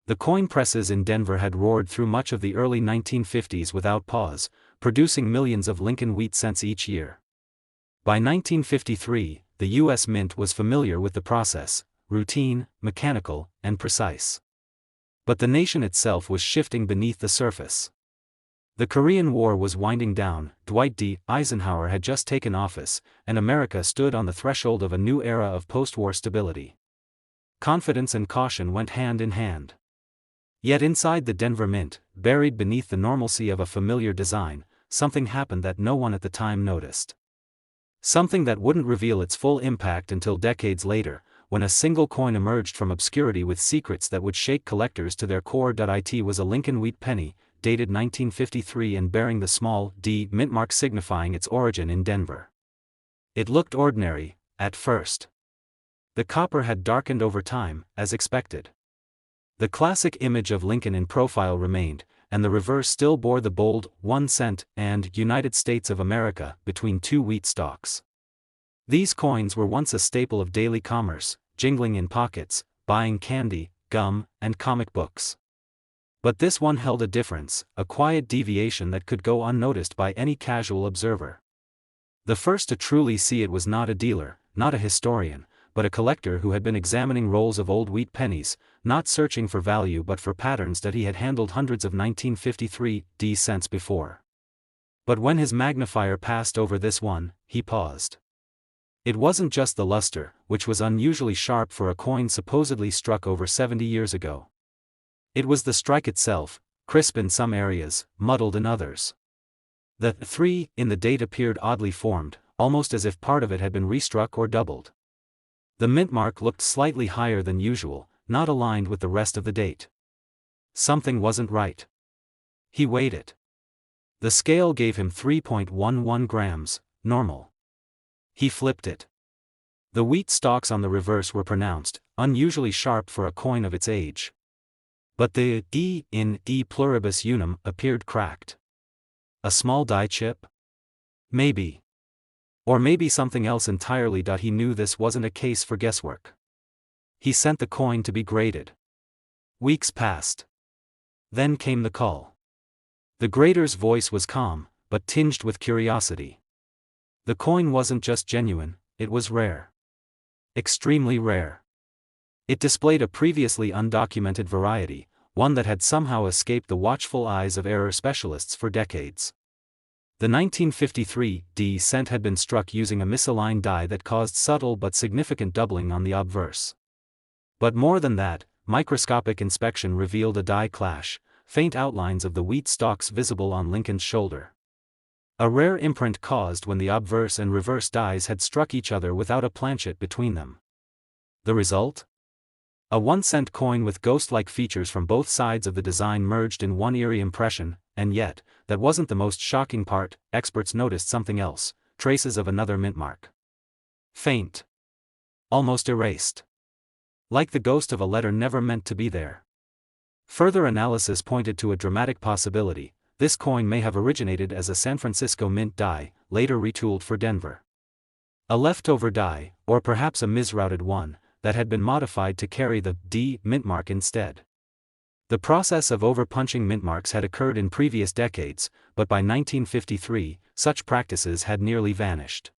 The coin presses in Denver had roared through much of the early 1950s without pause, producing millions of Lincoln wheat cents each year. By 1953, the U.S. Mint was familiar with the process, routine, mechanical, and precise. But the nation itself was shifting beneath the surface. The Korean War was winding down, Dwight D. Eisenhower had just taken office, and America stood on the threshold of a new era of post-war stability. Confidence and caution went hand in hand. Yet inside the Denver Mint, buried beneath the normalcy of a familiar design, something happened that no one at the time noticed. Something that wouldn't reveal its full impact until decades later, when a single coin emerged from obscurity with secrets that would shake collectors to their core. It was a Lincoln wheat penny, dated 1953 and bearing the small d mint mark signifying its origin in Denver. It looked ordinary, at first. The copper had darkened over time, as expected. The classic image of Lincoln in profile remained, and the reverse still bore the bold 1 cent and United States of America between two wheat stalks. These coins were once a staple of daily commerce, jingling in pockets, buying candy, gum, and comic books. But this one held a difference, a quiet deviation that could go unnoticed by any casual observer. The first to truly see it was not a dealer, not a historian, but a collector who had been examining rolls of old wheat pennies, not searching for value but for patterns that he had handled hundreds of 1953 cents before. But when his magnifier passed over this one, he paused. It wasn't just the luster, which was unusually sharp for a coin supposedly struck over 70 years ago. It was the strike itself, crisp in some areas, muddled in others. The 3 in the date appeared oddly formed, almost as if part of it had been restruck or doubled. The mint mark looked slightly higher than usual, not aligned with the rest of the date. Something wasn't right. He weighed it. The scale gave him 3.11 grams, normal. He flipped it. The wheat stalks on the reverse were pronounced, unusually sharp for a coin of its age. But the E in E pluribus unum appeared cracked. A small die chip? Maybe. Or maybe something else entirely. He knew this wasn't a case for guesswork. He sent the coin to be graded. Weeks passed. Then came the call. The grader's voice was calm, but tinged with curiosity. The coin wasn't just genuine, it was rare. Extremely rare. It displayed a previously undocumented variety, one that had somehow escaped the watchful eyes of error specialists for decades. The 1953 cent had been struck using a misaligned die that caused subtle but significant doubling on the obverse. But more than that, microscopic inspection revealed a die clash, faint outlines of the wheat stalks visible on Lincoln's shoulder. A rare imprint caused when the obverse and reverse dies had struck each other without a planchet between them. The result? A 1-cent coin with ghost-like features from both sides of the design merged in one eerie impression, and yet, that wasn't the most shocking part. Experts noticed something else, traces of another mint mark. Faint. Almost erased. Like the ghost of a letter never meant to be there. Further analysis pointed to a dramatic possibility: this coin may have originated as a San Francisco mint die, later retooled for Denver. A leftover die, or perhaps a misrouted one, that had been modified to carry the D mint mark instead. The process of overpunching mint marks had occurred in previous decades, but by 1953, such practices had nearly vanished.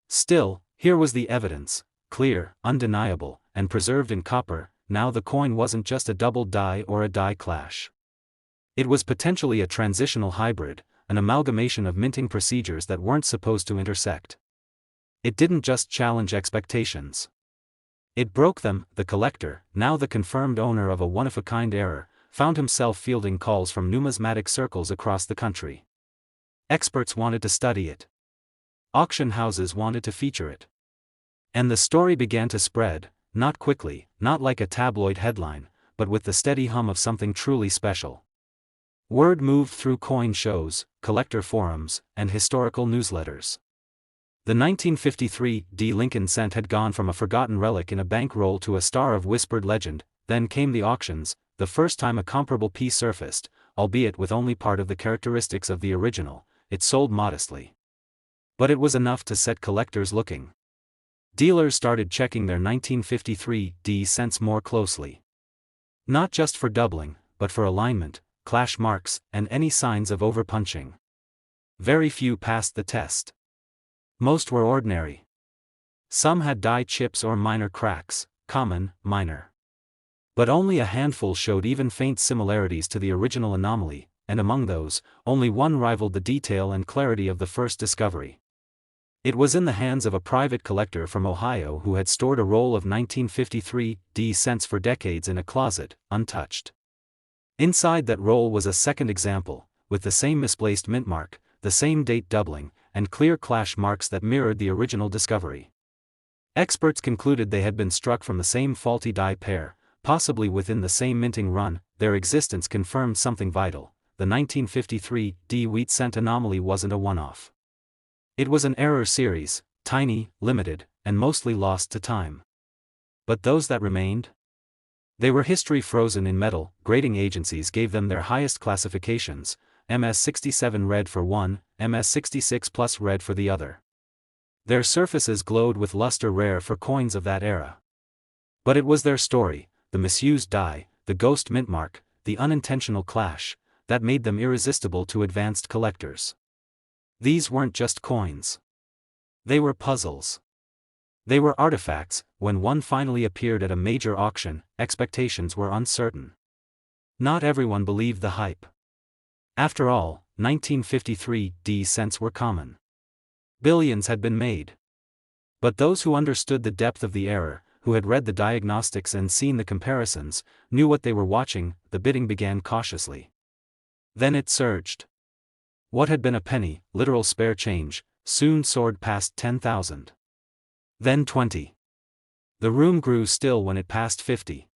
Still, here was the evidence, clear, undeniable, and preserved in copper. Now the coin wasn't just a double die or a die clash. It was potentially a transitional hybrid, an amalgamation of minting procedures that weren't supposed to intersect. It didn't just challenge expectations. It broke them. The collector, now the confirmed owner of a one-of-a-kind error, found himself fielding calls from numismatic circles across the country. Experts wanted to study it. Auction houses wanted to feature it. And the story began to spread, not quickly, not like a tabloid headline, but with the steady hum of something truly special. Word moved through coin shows, collector forums, and historical newsletters. The 1953 Lincoln cent had gone from a forgotten relic in a bankroll to a star of whispered legend. Then came the auctions, the first time a comparable piece surfaced, albeit with only part of the characteristics of the original. It sold modestly. But it was enough to set collectors looking. Dealers started checking their 1953 cents more closely. Not just for doubling, but for alignment, clash marks, and any signs of overpunching. Very few passed the test. Most were ordinary. Some had die chips or minor cracks, common, minor. But only a handful showed even faint similarities to the original anomaly, and among those, only one rivaled the detail and clarity of the first discovery. It was in the hands of a private collector from Ohio who had stored a roll of 1953 D cents for decades in a closet, untouched. Inside that roll was a second example, with the same misplaced mint mark, the same date doubling, and clear clash marks that mirrored the original discovery. Experts concluded they had been struck from the same faulty die pair, possibly within the same minting run. Their existence confirmed something vital: the 1953 D wheat cent anomaly wasn't a one-off. It was an error series, tiny, limited, and mostly lost to time. But those that remained? They were history frozen in metal. Grading agencies gave them their highest classifications: MS67 red for one, MS66 plus red for the other. Their surfaces glowed with luster rare for coins of that era. But it was their story, the misused die, the ghost mint mark, the unintentional clash, that made them irresistible to advanced collectors. These weren't just coins. They were puzzles. They were artifacts. When one finally appeared at a major auction, expectations were uncertain. Not everyone believed the hype. After all, 1953 D cents were common. Billions had been made. But those who understood the depth of the error, who had read the diagnostics and seen the comparisons, knew what they were watching. The bidding began cautiously. Then it surged. What had been a penny, literal spare change, soon soared past 10,000. Then 20. The room grew still when it passed 50.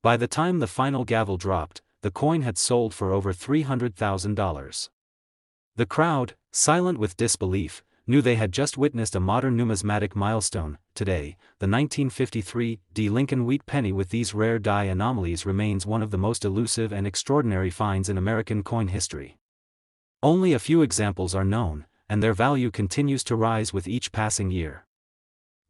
By the time the final gavel dropped, the coin had sold for over $300,000. The crowd, silent with disbelief, knew they had just witnessed a modern numismatic milestone. Today, the 1953 D Lincoln wheat penny with these rare die anomalies remains one of the most elusive and extraordinary finds in American coin history. Only a few examples are known, and their value continues to rise with each passing year.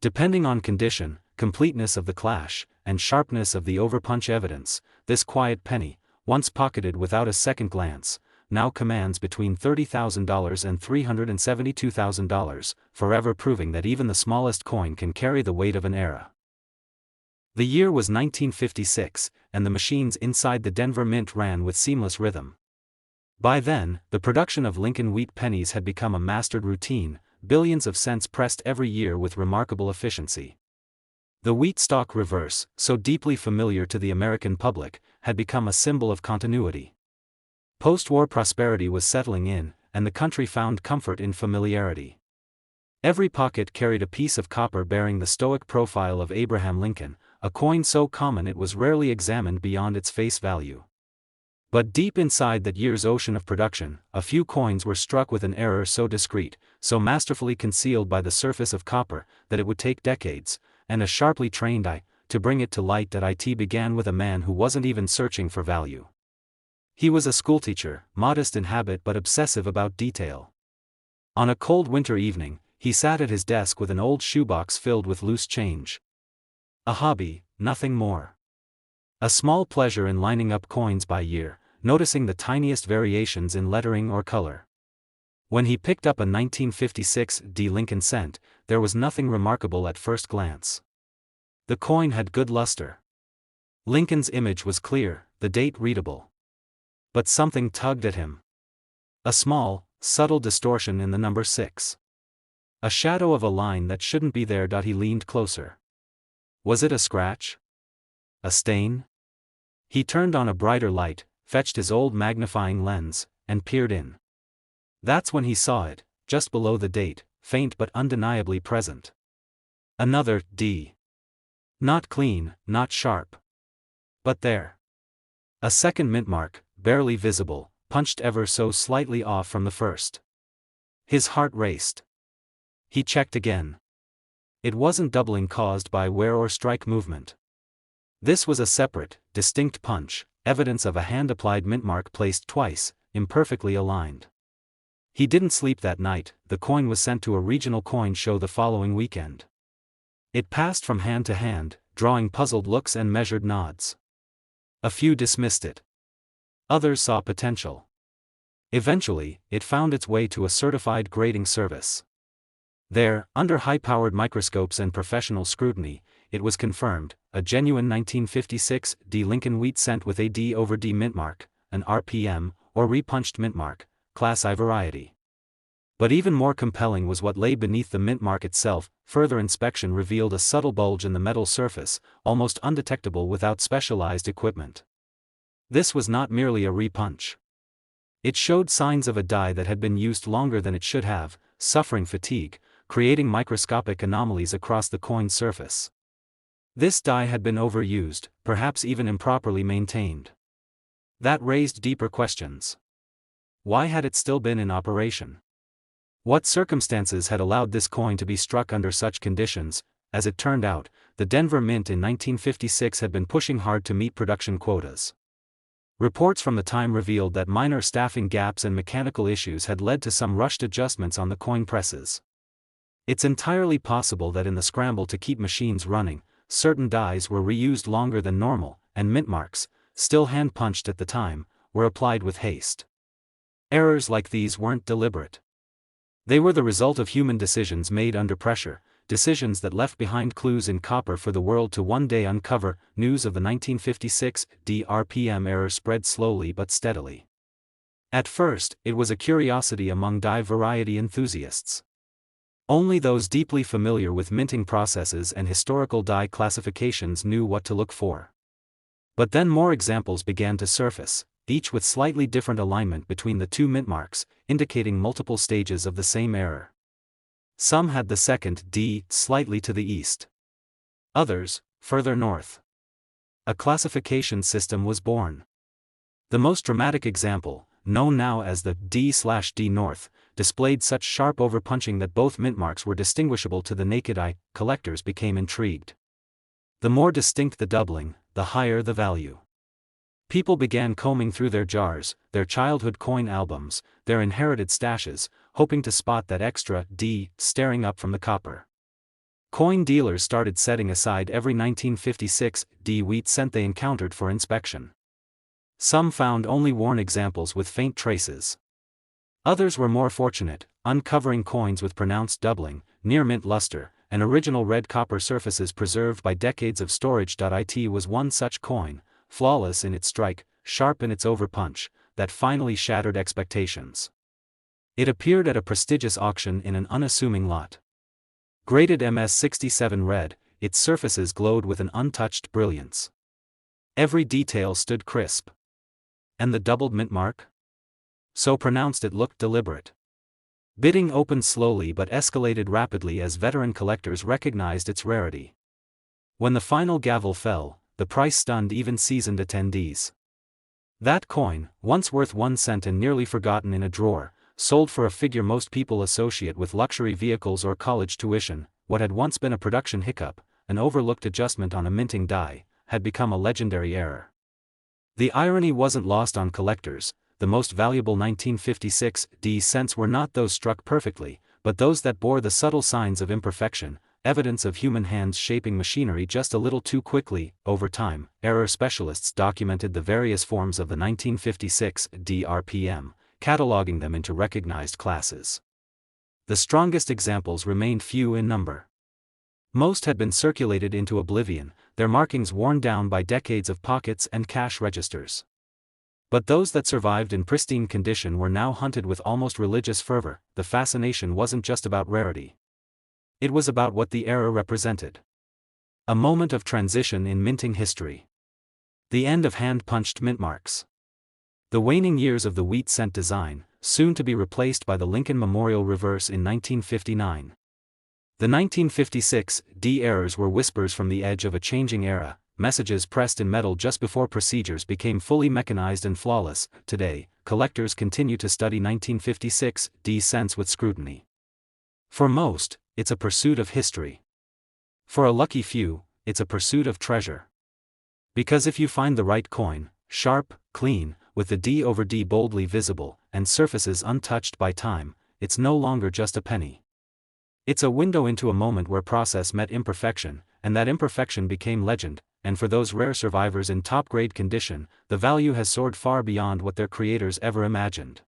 Depending on condition, completeness of the clash, and sharpness of the overpunch evidence, this quiet penny, once pocketed without a second glance, now commands between $30,000 and $372,000, forever proving that even the smallest coin can carry the weight of an era. The year was 1956, and the machines inside the Denver Mint ran with seamless rhythm. By then, the production of Lincoln wheat pennies had become a mastered routine, billions of cents pressed every year with remarkable efficiency. The wheat stalk reverse, so deeply familiar to the American public, had become a symbol of continuity. Post-war prosperity was settling in, and the country found comfort in familiarity. Every pocket carried a piece of copper bearing the stoic profile of Abraham Lincoln, a coin so common it was rarely examined beyond its face value. But deep inside that year's ocean of production, a few coins were struck with an error so discreet, so masterfully concealed by the surface of copper, that it would take decades, and a sharply trained eye, to bring it to light. That it began with a man who wasn't even searching for value. He was a schoolteacher, modest in habit but obsessive about detail. On a cold winter evening, he sat at his desk with an old shoebox filled with loose change. A hobby, nothing more. A small pleasure in lining up coins by year, noticing the tiniest variations in lettering or color. When he picked up a 1956 D Lincoln cent, there was nothing remarkable at first glance. The coin had good luster. Lincoln's image was clear, the date readable. But something tugged at him. A small, subtle distortion in the number 6. A shadow of a line that shouldn't be there. He leaned closer. Was it a scratch? A stain? He turned on a brighter light, fetched his old magnifying lens, and peered in. That's when he saw it, just below the date, faint but undeniably present. Another D. Not clean, not sharp. But there. A second mint mark, barely visible, punched ever so slightly off from the first. His heart raced. He checked again. It wasn't doubling caused by wear or strike movement. This was a separate, distinct punch, evidence of a hand-applied mint mark placed twice, imperfectly aligned. He didn't sleep that night. The coin was sent to a regional coin show the following weekend. It passed from hand to hand, drawing puzzled looks and measured nods. A few dismissed it. Others saw potential. Eventually, it found its way to a certified grading service. There, under high-powered microscopes and professional scrutiny, it was confirmed, a genuine 1956 D Lincoln wheat cent with a D over D mint mark, an RPM, or repunched mint mark, Class I variety. But even more compelling was what lay beneath the mint mark itself. Further inspection revealed a subtle bulge in the metal surface, almost undetectable without specialized equipment. This was not merely a repunch. It showed signs of a die that had been used longer than it should have, suffering fatigue, creating microscopic anomalies across the coin's surface. This die had been overused, perhaps even improperly maintained. That raised deeper questions. Why had it still been in operation? What circumstances had allowed this coin to be struck under such conditions? As it turned out, the Denver Mint in 1956 had been pushing hard to meet production quotas. Reports from the time revealed that minor staffing gaps and mechanical issues had led to some rushed adjustments on the coin presses. It's entirely possible that in the scramble to keep machines running, certain dies were reused longer than normal, and mint marks, still hand-punched at the time, were applied with haste. Errors like these weren't deliberate. They were the result of human decisions made under pressure, decisions that left behind clues in copper for the world to one day uncover. News of the 1956 DRPM error spread slowly but steadily. At first, it was a curiosity among die variety enthusiasts. Only those deeply familiar with minting processes and historical die classifications knew what to look for. But then more examples began to surface, each with slightly different alignment between the two mint marks, indicating multiple stages of the same error. Some had the second D slightly to the east. Others, further north. A classification system was born. The most dramatic example, known now as the D/D North, displayed such sharp overpunching that both mint marks were distinguishable to the naked eye. Collectors became intrigued. The more distinct the doubling, the higher the value. People began combing through their jars, their childhood coin albums, their inherited stashes, hoping to spot that extra D staring up from the copper. Coin dealers started setting aside every 1956 D wheat cent they encountered for inspection. Some found only worn examples with faint traces. Others were more fortunate, uncovering coins with pronounced doubling, near-mint luster, and original red copper surfaces preserved by decades of storage. It was one such coin, flawless in its strike, sharp in its overpunch, that finally shattered expectations. It appeared at a prestigious auction in an unassuming lot. Graded MS67 red, its surfaces glowed with an untouched brilliance. Every detail stood crisp. And the doubled mint mark? So pronounced it looked deliberate. Bidding opened slowly but escalated rapidly as veteran collectors recognized its rarity. When the final gavel fell, the price stunned even seasoned attendees. That coin, once worth 1 cent and nearly forgotten in a drawer, sold for a figure most people associate with luxury vehicles or college tuition. What had once been a production hiccup, an overlooked adjustment on a minting die, had become a legendary error. The irony wasn't lost on collectors. The most valuable 1956 D cents were not those struck perfectly, but those that bore the subtle signs of imperfection, evidence of human hands shaping machinery just a little too quickly. Over time, error specialists documented the various forms of the 1956 DRPM, cataloging them into recognized classes. The strongest examples remained few in number. Most had been circulated into oblivion, their markings worn down by decades of pockets and cash registers. But those that survived in pristine condition were now hunted with almost religious fervor. The fascination wasn't just about rarity. It was about what the era represented. A moment of transition in minting history. The end of hand-punched mint marks. The waning years of the wheat cent design, soon to be replaced by the Lincoln Memorial reverse in 1959. The 1956 D errors were whispers from the edge of a changing era, messages pressed in metal just before procedures became fully mechanized and flawless. Today, collectors continue to study 1956 D cents with scrutiny. For most, it's a pursuit of history. For a lucky few, it's a pursuit of treasure. Because if you find the right coin, sharp, clean, with the D over D boldly visible, and surfaces untouched by time, it's no longer just a penny. It's a window into a moment where process met imperfection, and that imperfection became legend, and for those rare survivors in top-grade condition, the value has soared far beyond what their creators ever imagined.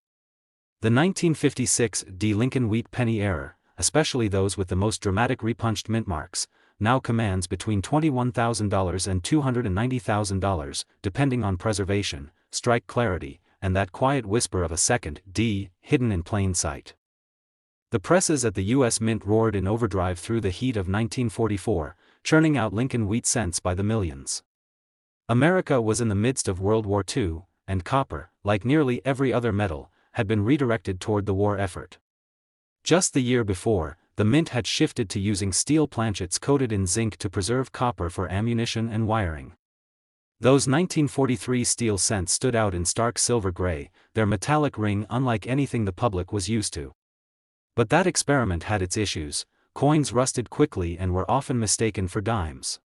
The 1956 D Lincoln Wheat penny error, especially those with the most dramatic repunched mint marks, now commands between $21,000 and $290,000, depending on preservation, strike clarity, and that quiet whisper of a second D hidden in plain sight. The presses at the U.S. Mint roared in overdrive through the heat of 1944, churning out Lincoln wheat cents by the millions. America was in the midst of World War II, and copper, like nearly every other metal, had been redirected toward the war effort. Just the year before, the Mint had shifted to using steel planchets coated in zinc to preserve copper for ammunition and wiring. Those 1943 steel cents stood out in stark silver gray, their metallic ring unlike anything the public was used to. But that experiment had its issues. Coins rusted quickly and were often mistaken for dimes.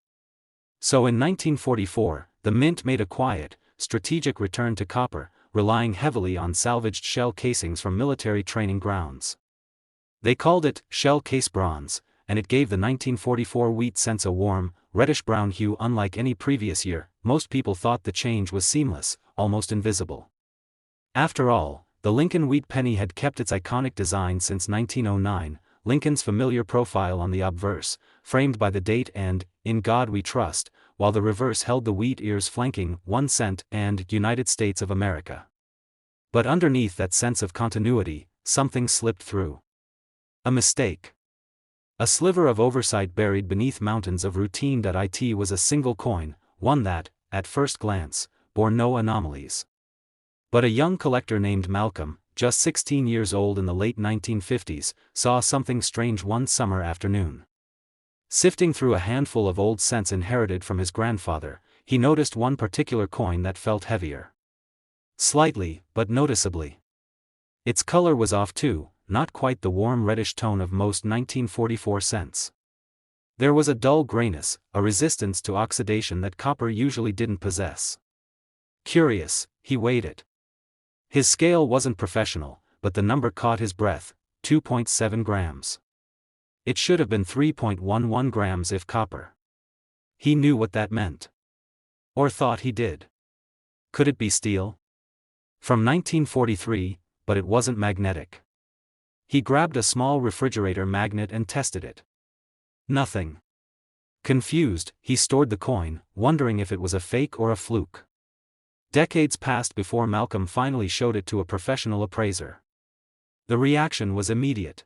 So in 1944, the Mint made a quiet, strategic return to copper, relying heavily on salvaged shell casings from military training grounds. They called it shell case bronze, and it gave the 1944 wheat cents a warm, reddish-brown hue unlike any previous year. Most people thought the change was seamless, almost invisible. After all, the Lincoln wheat penny had kept its iconic design since 1909, Lincoln's familiar profile on the obverse, framed by the date and "In God We Trust," while the reverse held the wheat ears flanking 1 cent and United States of America. But underneath that sense of continuity, something slipped through. A mistake. A sliver of oversight buried beneath mountains of routine. It was a single coin, one that, at first glance, bore no anomalies. But a young collector named Malcolm, just 16 years old in the late 1950s, saw something strange one summer afternoon. Sifting through a handful of old cents inherited from his grandfather, he noticed one particular coin that felt heavier. Slightly, but noticeably. Its color was off too, not quite the warm reddish tone of most 1944 cents. There was a dull grayness, a resistance to oxidation that copper usually didn't possess. Curious, he weighed it. His scale wasn't professional, but the number caught his breath: 2.7 grams. It should have been 3.11 grams if copper. He knew what that meant. Or thought he did. Could it be steel? From 1943, but it wasn't magnetic. He grabbed a small refrigerator magnet and tested it. Nothing. Confused, he stored the coin, wondering if it was a fake or a fluke. Decades passed before Malcolm finally showed it to a professional appraiser. The reaction was immediate.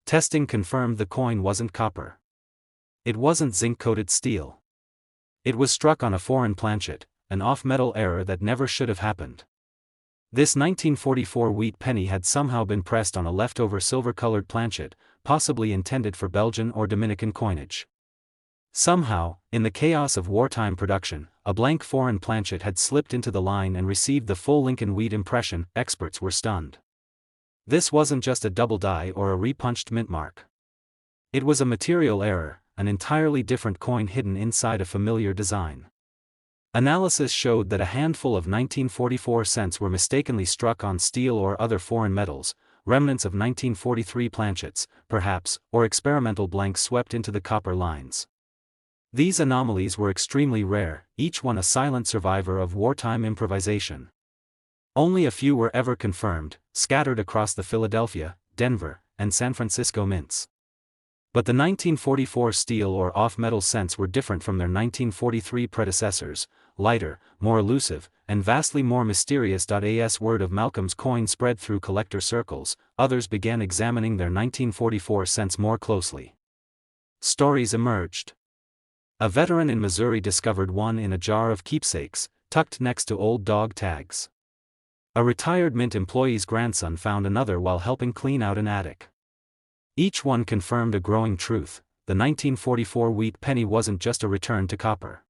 Testing confirmed the coin wasn't copper. It wasn't zinc-coated steel. It was struck on a foreign planchet, an off-metal error that never should have happened. This 1944 wheat penny had somehow been pressed on a leftover silver-colored planchet, possibly intended for Belgian or Dominican coinage. Somehow, in the chaos of wartime production, a blank foreign planchet had slipped into the line and received the full Lincoln wheat impression. Experts were stunned. This wasn't just a double die or a repunched mint mark. It was a material error, an entirely different coin hidden inside a familiar design. Analysis showed that a handful of 1944 cents were mistakenly struck on steel or other foreign metals, remnants of 1943 planchets, perhaps, or experimental blanks swept into the copper lines. These anomalies were extremely rare, each one a silent survivor of wartime improvisation. Only a few were ever confirmed, scattered across the Philadelphia, Denver, and San Francisco mints. But the 1944 steel or off-metal cents were different from their 1943 predecessors, lighter, more elusive, and vastly more mysterious. As word of Malcolm's coin spread through collector circles, others began examining their 1944 cents more closely. Stories emerged. A veteran in Missouri discovered one in a jar of keepsakes, tucked next to old dog tags. A retired mint employee's grandson found another while helping clean out an attic. Each one confirmed a growing truth: the 1944 wheat penny wasn't just a return to copper.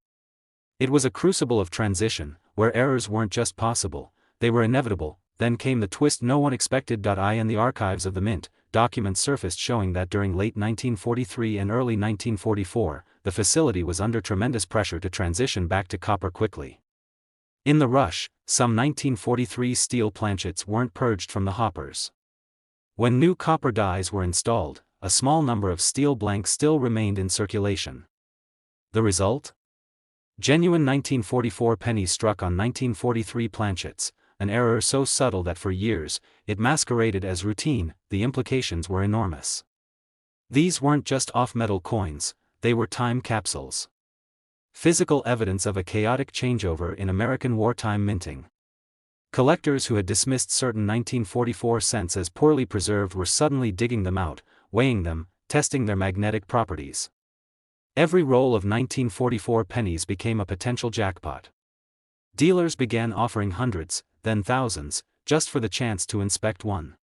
It was a crucible of transition, where errors weren't just possible, they were inevitable. Then came the twist no one expected. In the archives of the Mint, documents surfaced showing that during late 1943 and early 1944, the facility was under tremendous pressure to transition back to copper quickly. In the rush, some 1943 steel planchets weren't purged from the hoppers. When new copper dies were installed, a small number of steel blanks still remained in circulation. The result? Genuine 1944 pennies struck on 1943 planchets, an error so subtle that for years, it masqueraded as routine. The implications were enormous. These weren't just off-metal coins, they were time capsules. Physical evidence of a chaotic changeover in American wartime minting. Collectors who had dismissed certain 1944 cents as poorly preserved were suddenly digging them out, weighing them, testing their magnetic properties. Every roll of 1944 pennies became a potential jackpot. Dealers began offering hundreds, then thousands, just for the chance to inspect one.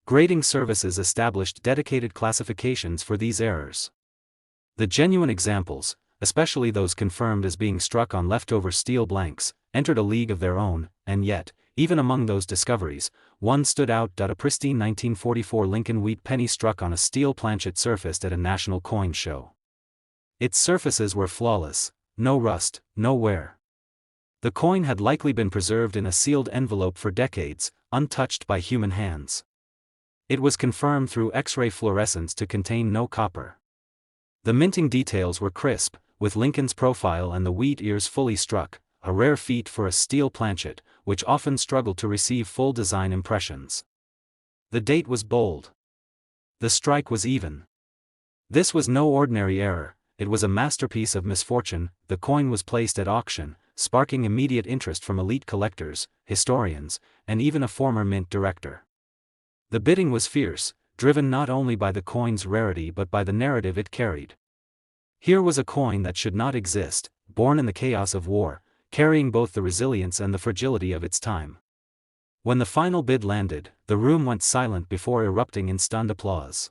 Grading services established dedicated classifications for these errors. The genuine examples, especially those confirmed as being struck on leftover steel blanks, entered a league of their own, and yet, even among those discoveries, one stood out. A pristine 1944 Lincoln wheat penny struck on a steel planchet surfaced at a national coin show. Its surfaces were flawless, no rust, no wear. The coin had likely been preserved in a sealed envelope for decades, untouched by human hands. It was confirmed through X-ray fluorescence to contain no copper. The minting details were crisp, with Lincoln's profile and the wheat ears fully struck, a rare feat for a steel planchet, which often struggled to receive full design impressions. The date was bold. The strike was even. This was no ordinary error, it was a masterpiece of misfortune. The coin was placed at auction, sparking immediate interest from elite collectors, historians, and even a former mint director. The bidding was fierce, driven not only by the coin's rarity but by the narrative it carried. Here was a coin that should not exist, born in the chaos of war, carrying both the resilience and the fragility of its time. When the final bid landed, the room went silent before erupting in stunned applause.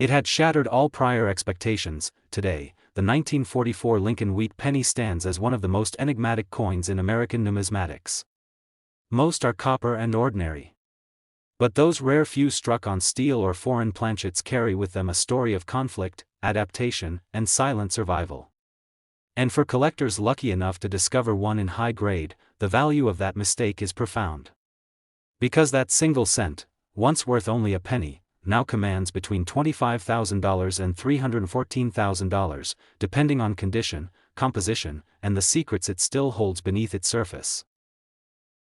It had shattered all prior expectations. Today, the 1944 Lincoln wheat penny stands as one of the most enigmatic coins in American numismatics. Most are copper and ordinary. But those rare few struck on steel or foreign planchets carry with them a story of conflict, adaptation, and silent survival. And for collectors lucky enough to discover one in high grade, the value of that mistake is profound. Because that single cent, once worth only a penny, now commands between $25,000 and $314,000, depending on condition, composition, and the secrets it still holds beneath its surface.